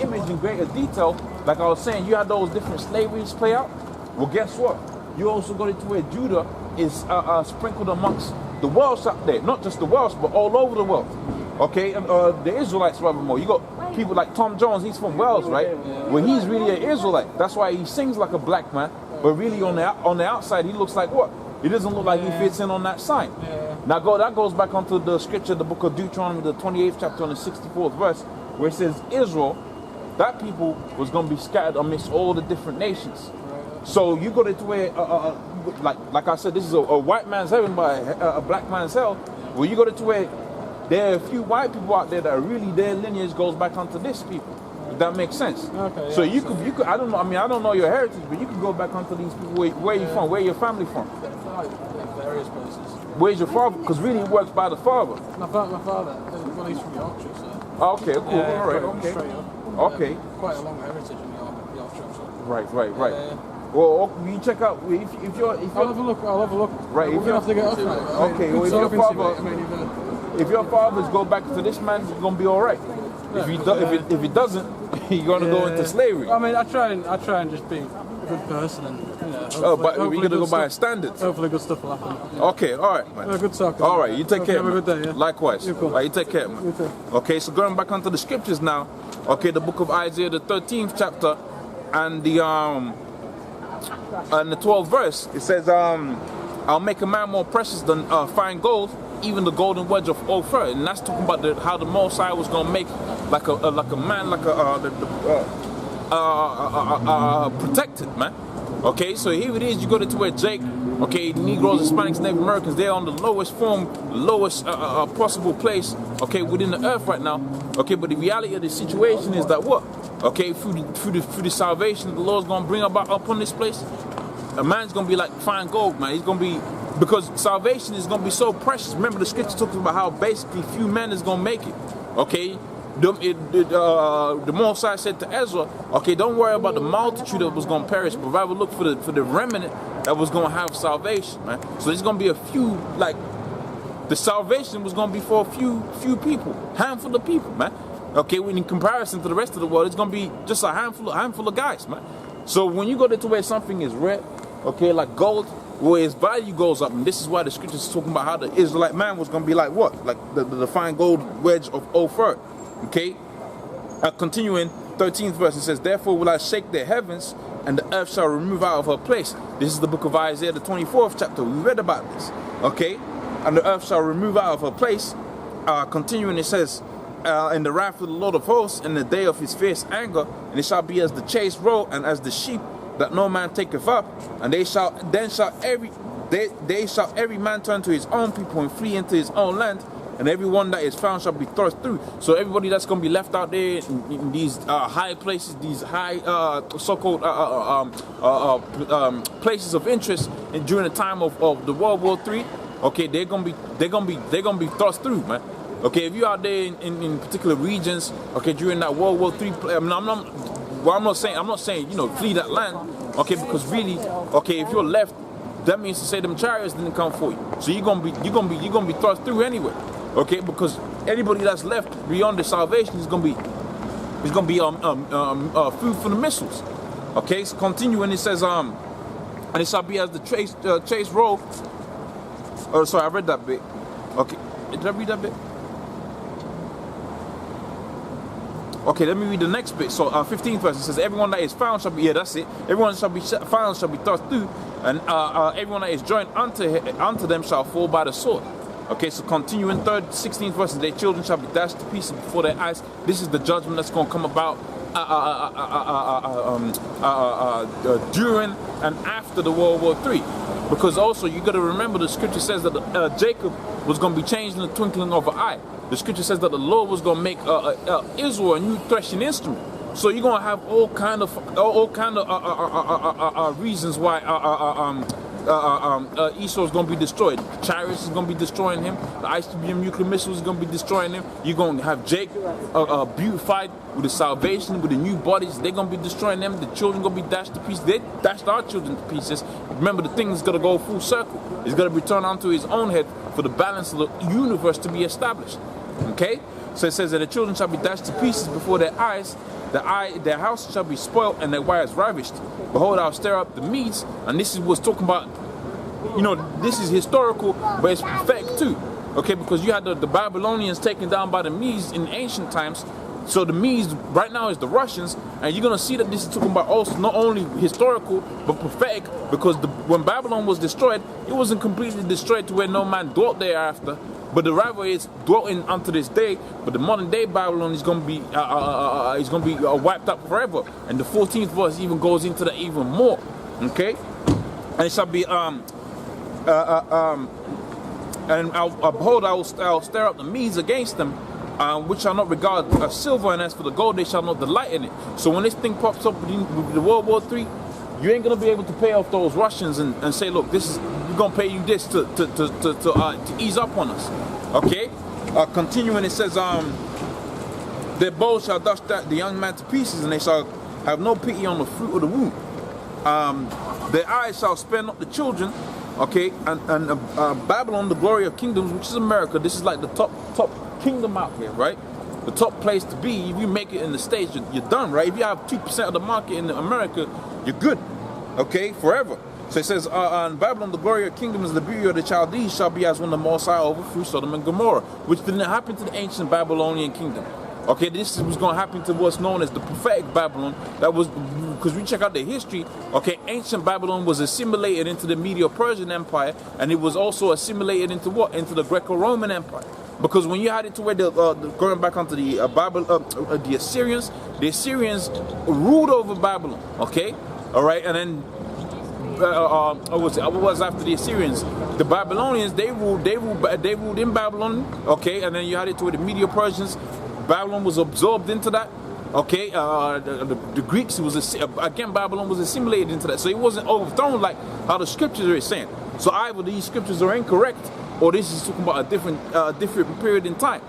image in greater detail, like I was saying, you had those different slaveries play out. Well, guess what? You also got it to where Judah is sprinkled amongst the Welsh out there. Not just the Welsh, but all over the world. Okay, and the Israelites rather more. You got people like Tom Jones, he's from Wales, right? Well, he's really an Israelite. That's why he sings like a black man, but really on the outside, he looks like what? He doesn't look like he fits in on that sign. Now that goes back onto the scripture, the book of Deuteronomy, the 28th chapter and the 64th verse, where it says Israel, that people was going to be scattered amidst all the different nations. So you got it to where, like I said, this is a white man's heaven by a black man's hell. Well, you got it to where there are a few white people out there that are really their lineage goes back onto this people. If that makes sense. Okay. So you could. I don't know. I mean, I don't know your heritage, but you could go back onto these people. Where you from? Where your family from? Various places. Where's your father? Because really, it works by the father. My father. Well, he's from Yorkshire, so. Oh, okay. Cool. Yeah, all right. Okay. Okay. Quite a long heritage in Yorkshire. So. Right. Well, you check out if you're. I'll have a look. Right. We're gonna have to get off now. Okay. Well, if your father's go back to this man, it's gonna be all right. If he doesn't, you're gonna go into slavery. I mean, I try and just be a good person, and but we're gonna go by standards. Hopefully, good stuff will happen. Okay, all right, man. Good talk. All right, you take care. Have a good day. Yeah? Likewise. Right, you take care, man. You too. Okay, so going back onto the scriptures now. Okay, the book of Isaiah, the 13th chapter, and the 12th verse. It says, "I'll make a man more precious than fine gold, even the golden wedge of Ophir," and that's talking about how the Messiah was gonna make like a man, protected man. Okay, so here it is. You go to where Jake, okay, Negroes, Hispanics, Native Americans, they're on the lowest form, lowest possible place, okay, within the earth right now. Okay, but the reality of the situation is that what? Okay, through the salvation the Lord's gonna bring about upon this place, a man's gonna be like fine gold, man. He's gonna be. Because salvation is going to be so precious. Remember, the scripture talks about how basically few men is going to make it. Okay? The Messiah said to Ezra, okay, don't worry about the multitude that was going to perish, but rather look for the remnant that was going to have salvation, man. So there's going to be a few, like, the salvation was going to be for a few people, handful of people, man. Okay, when in comparison to the rest of the world, it's going to be just a handful of guys, man. So when you go to where something is rare, okay, like gold, where its value goes up, and this is why the scriptures is talking about how the Israelite man was going to be like what? Like the fine gold wedge of Ophir. Okay? Continuing, 13th verse, it says, "Therefore will I shake the heavens, and the earth shall remove out of her place." This is the book of Isaiah, the 24th chapter. We read about this. Okay? "And the earth shall remove out of her place." Continuing, it says, "In the wrath of the Lord of hosts, in the day of his fierce anger, and it shall be as the chase roe and as the sheep that no man taketh up, and every man turn to his own people and flee into his own land, and everyone that is found shall be thrust through." So everybody that's going to be left out there in these high places, these high so-called places of interest, and during the time of the World War III, okay, they're gonna be thrust through, man. Okay, if you're out there in particular regions, okay, during that World War III, I'm not saying flee that land, okay, because really, okay, if you're left, that means to say them chariots didn't come for you, so you're gonna be thrust through anyway, okay, because anybody that's left beyond the salvation is gonna be food for the missiles. Okay, so continuing, it says and it shall be as the chase roe. Oh, sorry, I read that bit. Okay, did I read that bit? Okay, let me read the next bit. So 15th verse, it says, "Everyone that is found shall be," yeah, that's it. "Everyone shall be found shall be thrust through, and everyone that is joined unto them shall fall by the sword." Okay, so continuing 16th verse, "Their children shall be dashed to pieces before their eyes." This is the judgment that's going to come about during and after the World War III. Because also you got to remember the scripture says that Jacob was going to be changed in the twinkling of an eye. The scripture says that the Lord was going to make Israel a new threshing instrument. So you're going to have all kind of reasons why Esau is going to be destroyed. Chariots is going to be destroying him. The ICBM nuclear missiles is going to be destroying him. You're going to have Jacob beautified with the salvation, with the new bodies. They're going to be destroying them. The children going to be dashed to pieces. They dashed our children to pieces. Remember, the thing is going to go full circle. It's going to return onto his own head for the balance of the universe to be established. Okay? So it says that the children shall be dashed to pieces before their eyes, their house shall be spoiled and their wives ravished. Behold, I'll stir up the Medes, and this is what's talking about, you know, this is historical, but it's prophetic too. Okay, because you had the Babylonians taken down by the Medes in ancient times. So the Medes right now is the Russians, and you're gonna see that this is talking about also not only historical but prophetic, because when Babylon was destroyed, it wasn't completely destroyed to where no man dwelt thereafter, but the rival is dwelling unto this day. But the modern day Babylon is gonna be wiped up forever, and the 14th verse even goes into that even more. Okay, and it shall be and behold, I will stir up the Medes against them, which shall not regard silver, and as for the gold, they shall not delight in it. So when this thing pops up with the World War III, you ain't gonna be able to pay off those Russians and say, look, we're gonna pay you this to ease up on us. Okay. Continuing, it says, their bows shall dash the young man to pieces, and they shall have no pity on the fruit of the womb. Their eyes shall spare not the children. Okay, and Babylon, the glory of kingdoms, which is America. This is like the top kingdom out here, right? The top place to be. If you make it in the States, you're done, right? If you have 2% of the market in America, you're good, okay, forever. So it says, in Babylon, the glory of kingdoms, the beauty of the Chaldees shall be as when the Most High overthrew Sodom and Gomorrah, which didn't happen to the ancient Babylonian kingdom. Okay, this was going to happen to what's known as the prophetic Babylon. That was, because we check out the history, okay, ancient Babylon was assimilated into the Medo-Persian Empire, and it was also assimilated into what? Into the Greco-Roman Empire. Because when you had it to where going back onto the Assyrians ruled over Babylon, okay, all right, and then what was after the Assyrians? The Babylonians, they ruled in Babylon, okay, and then you had it to where the Medo-Persians, Babylon was absorbed into that. Okay, the Greeks, it was again, Babylon was assimilated into that, so it wasn't overthrown like how the scriptures are saying. So either these scriptures are incorrect, or this is talking about a different period in time.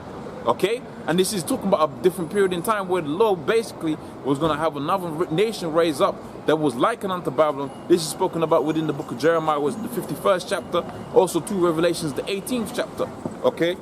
Okay, and this is talking about a different period in time where the Lord basically was going to have another nation raise up that was likened unto Babylon. This is spoken about within the book of Jeremiah, was the 51st chapter, also 2 Revelations, the 18th chapter. Okay.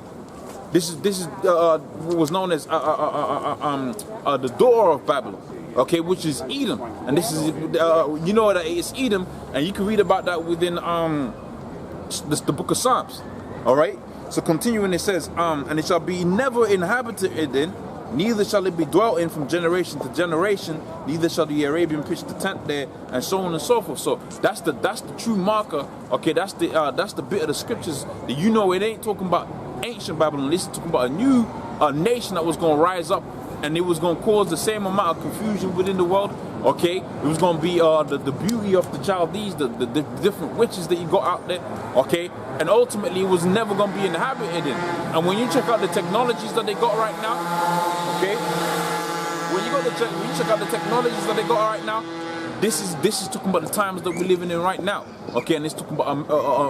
This is what was known as the door of Babylon, okay, which is Edom, and this is you know that it's Edom, and you can read about that within the book of Psalms. All right. So continuing, it says, and it shall be never inhabited in, neither shall it be dwelt in from generation to generation, neither shall the Arabian pitch the tent there, and so on and so forth. So that's the true marker. Okay, that's the bit of the scriptures that you know it ain't talking about ancient Babylon. This is talking about a new nation that was going to rise up, and it was going to cause the same amount of confusion within the world. Okay, it was going to be the beauty of the Chaldees, the different witches that you got out there. Okay, and ultimately it was never going to be inhabited in. And when you check out the technologies that they got right now, okay, when you check out the technologies that they got right now, this is talking about the times that we're living in right now. Okay, and it's talking about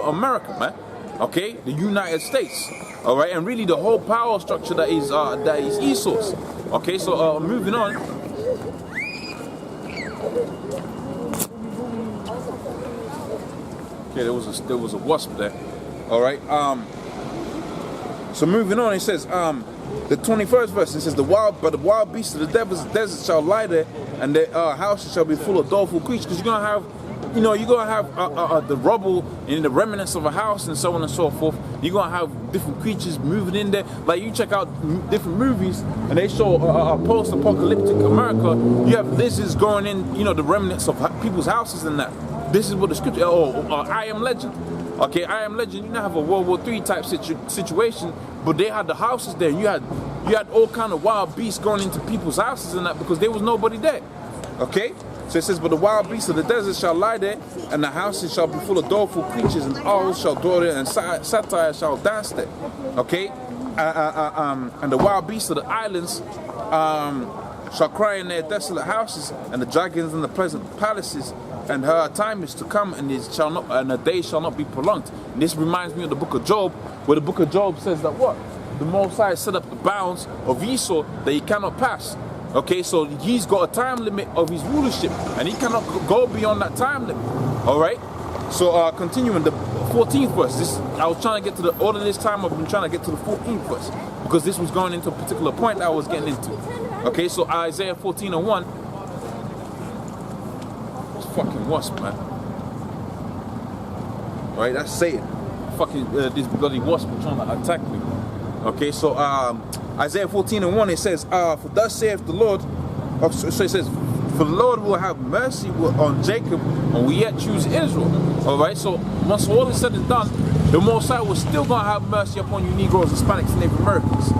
America, man. Okay, the United States. All right, and really the whole power structure that is Esau's. Okay, so moving on. Okay, there was a wasp there. All right. So moving on, it says the 21st verse. It says the wild beasts of the desert shall lie there, and their houses shall be full of doleful creatures. Because you're gonna have, the rubble and the remnants of a house and so on and so forth. You're gonna have different creatures moving in there. Like you check out different movies and they show post-apocalyptic America. You have lizards going in, the remnants of people's houses and that. This is what the scripture. I Am Legend. Okay, I Am Legend. You now have a World War III type situation, but they had the houses there. You had all kind of wild beasts going into people's houses and that because there was nobody there. Okay. So it says, but the wild beasts of the desert shall lie there, and the houses shall be full of doleful creatures, and owls shall dwell there, and satyrs shall dance there. Okay? And the wild beasts of the islands shall cry in their desolate houses, and the dragons in the pleasant palaces, and her time is to come, and the day shall not be prolonged. And this reminds me of the book of Job, where the book of Job says that what? The Most High set up the bounds of Esau that he cannot pass. Okay, so he's got a time limit of his rulership, and he cannot go beyond that time limit. All right. So continuing the 14th verse. I was trying to get to all of this time. I've been trying to get to the 14th verse because this was going into a particular point that I was getting into. Okay, so Isaiah 14:1. It's fucking wasp, man. Right, that's Satan. Fucking this bloody wasp trying to attack me. Okay, so Isaiah 14:1, it says, for thus saith the Lord, so it says, for the Lord will have mercy on Jacob and will yet choose Israel. Alright, so once all is said and done, the Most High was still going to have mercy upon you Negroes, Hispanics, and Native Americans.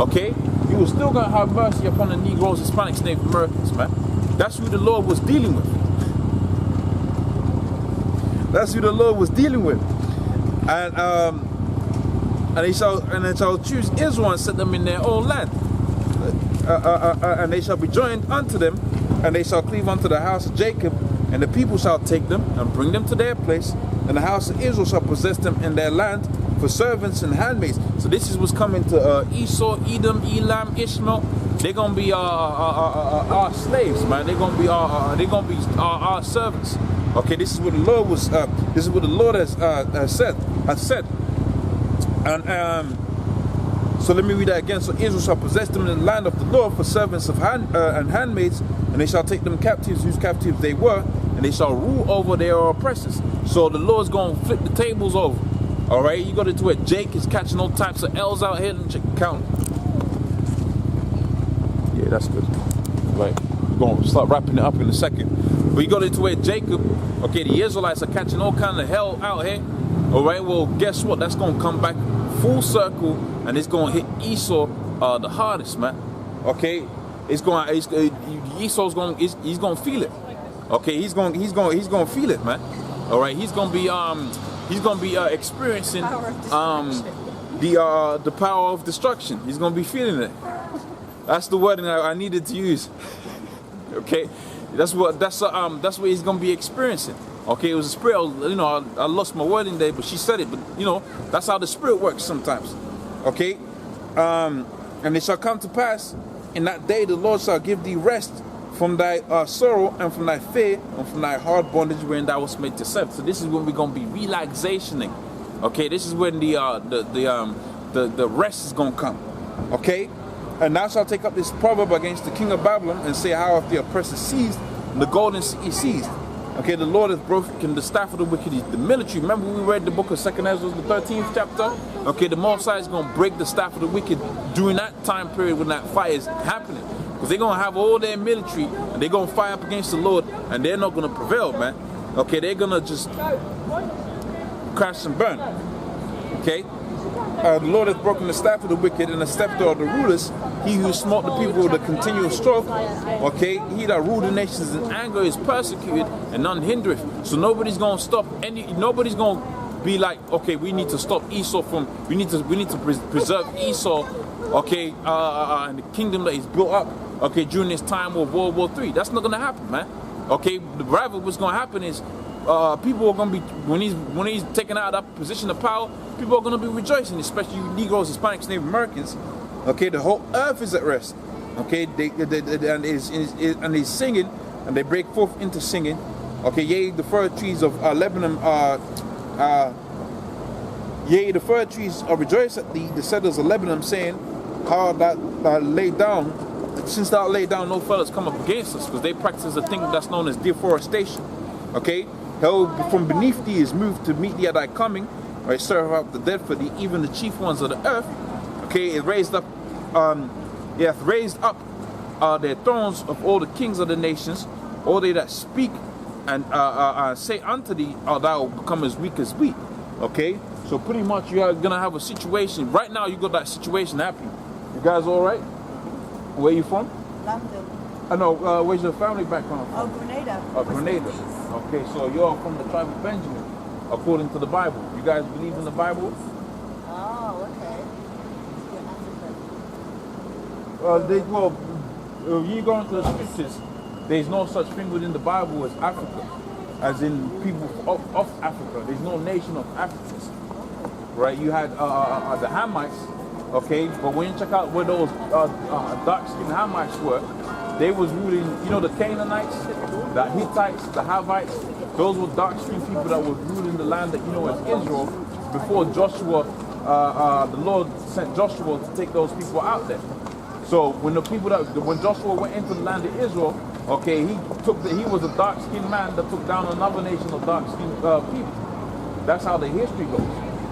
Okay? He was still going to have mercy upon the Negroes, Hispanics, and Native Americans, man. That's who the Lord was dealing with. That's who the Lord was dealing with. And they shall choose Israel and set them in their own land. And they shall be joined unto them, and they shall cleave unto the house of Jacob, and the people shall take them and bring them to their place, and the house of Israel shall possess them in their land for servants and handmaids. So this is what's coming to Esau, Edom, Elam, Ishmael. They're gonna be our slaves, man. They're gonna be our servants. Okay, this is what the Lord was. This is what the Lord has said. And so let me read that again. So Israel shall possess them in the land of the Lord for servants of and handmaids, and they shall take them captives, whose captives they were, and they shall rule over their oppressors. So the Lord's going to flip the tables over. All right, you got into it. Jake is catching all types of L's out here and count. Yeah, that's good. Right, we're going to start wrapping it up in a second. But you got into it, Jacob. Okay, the Israelites are catching all kind of hell out here. All right, well, guess what? That's going to come back full circle, and it's going to hit Esau the hardest, man. Okay, Esau's going, he's going to feel it. Okay, he's going to feel it, man. All right, he's going to be experiencing the power of destruction. He's going to be feeling it. That's the wording I needed to use. Okay, that's what he's going to be experiencing. Okay, it was a spirit. I lost my wording there, but she said it. But that's how the spirit works sometimes. Okay, and it shall come to pass in that day the Lord shall give thee rest from thy sorrow and from thy fear and from thy hard bondage wherein thou wast made to serve. So this is when we're gonna be relaxationing. Okay, this is when the rest is gonna come. Okay, and thou shalt take up this proverb against the king of Babylon and say, how hath the oppressor seized and the golden city seized? Okay, the Lord has broken the staff of the wicked, the military. Remember we read the book of 2nd Ezra, the 13th chapter? Okay, the Most High is going to break the staff of the wicked during that time period when that fire is happening. Because they're going to have all their military and they're going to fire up against the Lord and they're not going to prevail, man. Okay, they're going to just crash and burn. Okay? The Lord has broken the staff of the wicked and the scepter of the rulers. He who smote the people with a continual stroke. Okay, he that ruled the nations in anger is persecuted, and none hindereth. So nobody's gonna stop nobody's gonna be like, okay, we need to stop Esau we need to preserve Esau, okay, and the kingdom that he's built up, okay, during this time of World War III. That's not gonna happen, man. Okay, rather what's gonna happen is people are gonna be, when he's taken out of that position of power, people are gonna be rejoicing, especially you Negroes, Hispanics, Native Americans. Okay, the whole earth is at rest. Okay, and he's singing, and they break forth into singing. Okay, yea, the fir trees of Lebanon yea, the fir trees rejoice at thee, the cedars of Lebanon, saying, how that lay down, since thou lay down, no fellas come up against us, because they practice a thing that's known as deforestation. Okay, hell from beneath thee is moved to meet thee at thy coming. Right, serve out the dead for thee, even the chief ones of the earth. Okay, it raised up, it hath raised up their thrones of all the kings of the nations. All they that speak and say unto thee, thou become as weak as we. Okay, so pretty much you are gonna have a situation right now. You got that situation happening. You guys all right? Where you from? London. I know. Where's your family background from? Oh, Grenada. Oh, Grenada. Okay, so you're from the tribe of Benjamin, according to the Bible. You guys believe in the Bible? Oh, okay. You go into the scriptures, there's no such thing within the Bible as Africa, as in people of Africa. There's no nation of Africans, right? You had the Hamites, okay, but when you check out where those dark-skinned Hamites were, they was ruling, the Canaanites, the Hittites, the Havites. Those were dark-skinned people that were ruling the land that as Israel before Joshua, the Lord sent Joshua to take those people out there. So when when Joshua went into the land of Israel, okay, he was a dark-skinned man that took down another nation of dark-skinned people. That's how the history goes.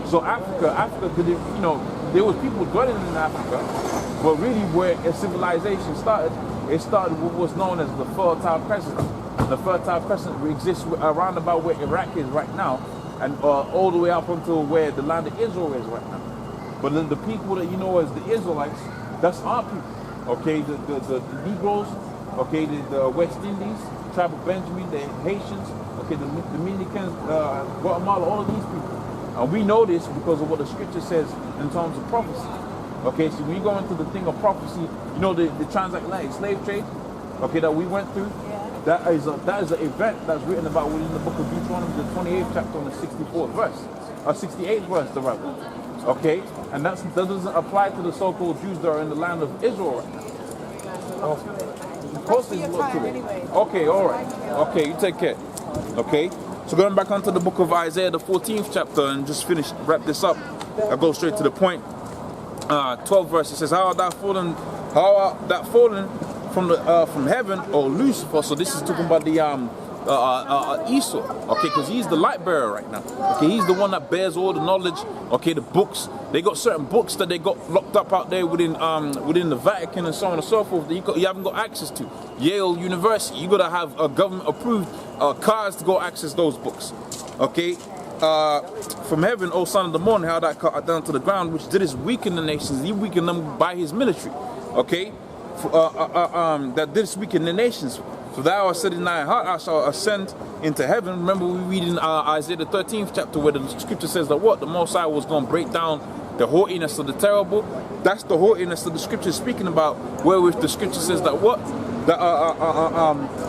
So Africa, there was people dwelling in Africa, but really where a civilization started, it started with what was known as the Fertile Crescent. The Fertile Crescent exists around about where Iraq is right now, and all the way up until where the land of Israel is right now. But then the people that you know as the Israelites, that's our people. Okay, the Negroes, okay, the West Indies, tribe of Benjamin, the Haitians, okay, the Dominicans, Guatemala, all of these people. And we know this because of what the scripture says in terms of prophecy. Okay, so when you go into the thing of prophecy, you know the transatlantic slave trade, okay, that we went through. Yeah. That is an event that's written about within the book of Deuteronomy, the 28th chapter, on the 64th verse, or 68th verse, rather. Okay, and that doesn't apply to the so-called Jews that are in the land of Israel right now. Of course, it's look to it. Anyway. Okay, all right. Okay, you take care. Okay. So going back onto the book of Isaiah, the 14th chapter, and just wrap this up. I'll go straight to the point. 12 verse, it says, How art thou fallen from heaven, or Lucifer? So this is talking about the Esau, okay, because he's the light bearer right now. Okay, he's the one that bears all the knowledge. Okay, the books. They got certain books that they got locked up out there within the Vatican and so on and so forth that you haven't got access to. Yale University, you gotta have a government approved cards to go access those books. Okay, from heaven, O son of the morning, how that cut down to the ground, which did is weaken the nations. He weakened them by his military. Okay, that did weaken the nations. For thou hast said in thy heart, I shall ascend into heaven. Remember, we read in Isaiah the 13th chapter where the scripture says that what? The Most High was going to break down the haughtiness of the terrible. That's the haughtiness that the scripture is speaking about, wherewith the scripture says that what?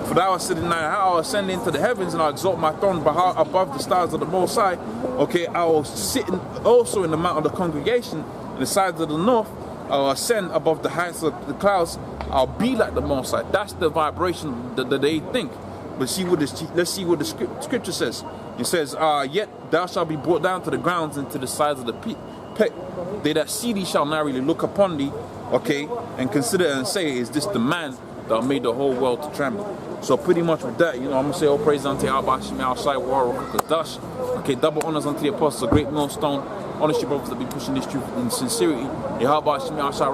For thou hast said in thy heart, I will ascend into the heavens, and I will exalt my throne above the stars of the Most High. Okay, I will sit also in the mount of the congregation, in the sides of the north. I will ascend above the heights of the clouds. I'll be like the Most High. That's the vibration that they think. But let's see what the scripture says. It says, yet thou shalt be brought down to the grounds and to the sides of the pit. They that see thee shall narrowly look upon thee, okay, and consider and say, is this the man that made the whole world to tremble? So pretty much with that, I'm going to say all praise unto Yahweh Shemi outside War Dash. Okay, double honors unto the apostles, a great millstone. Honestly, brothers that be pushing this truth in sincerity. Yahweh Shemi outside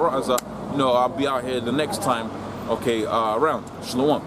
I'll be out here the next time, okay, around. Shalom.